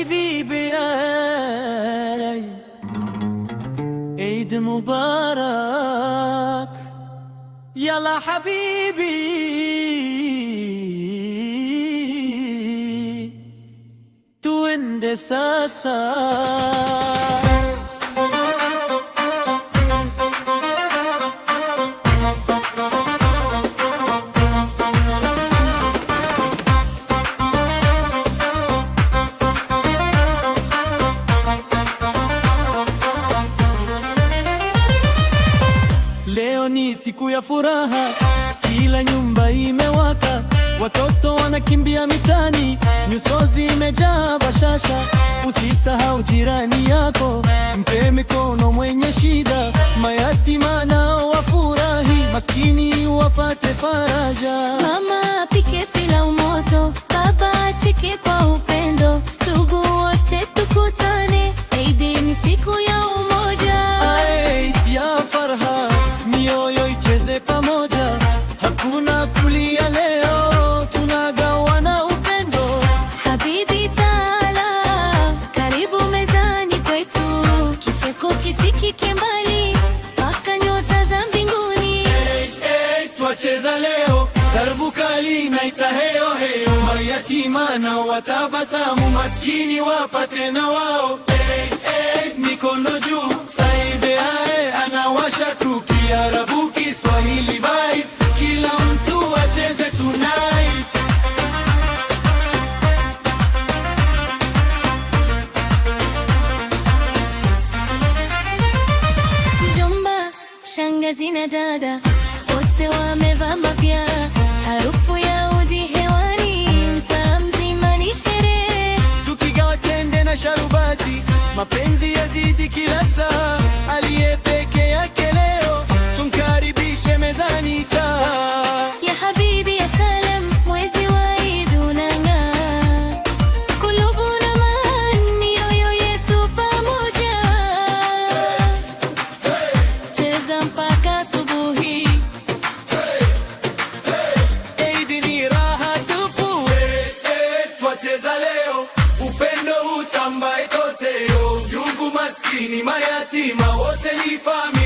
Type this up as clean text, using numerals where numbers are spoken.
حبيبي بأي عيد مبارك يلا حبيبي tuende sasa. Leo ni siku ya furaha, kila nyumba imewaka, watoto wanakimbia mitani, nyuso zimejaa bashasha. Usisahau jirani yako, mpe mikono mwenye shida, mayatima nao wafurahi, maskini wapate faraja. Mama apike pilau moto, baba acheke kwa upendo, ndugu wote tukutane, Eid ni siku ya umoja. Eid ya farha, mioyo icheze pamoja, hakuna kulia leo, tunagawana upendo. Habibi Taala, karibu mezani kwetu, kicheko kisikike mbali, mpaka nyota za mbinguni. Eid twacheza leo, darbu kali naita heyo heyo, mayatima na watabasamu, maskini wapate na wao. Eid mikono juu, saibe ae anawasha kuki, Arabu Kiswahili vibe, kila mtu acheze tonight. Mjomba, shangazi na dada, wote wamevaa mapya, harufu ya udi hewani, mtaa mzima ni sherehe. Tukigawa tende na sharubati, mapenzi yazidi kila saa, aliye peke yake leo tumkaribishe mezani. Kaa Ya habibi ya salam, mwezi wa Eid unang'aa, kulubu na maan, mioyo yetu pamoja. Cheza mpaka asubuhi, Eid ni raha tupu. Twacheza leo, upendo usambae kote, ndugu maskini mayatima wote ni familia.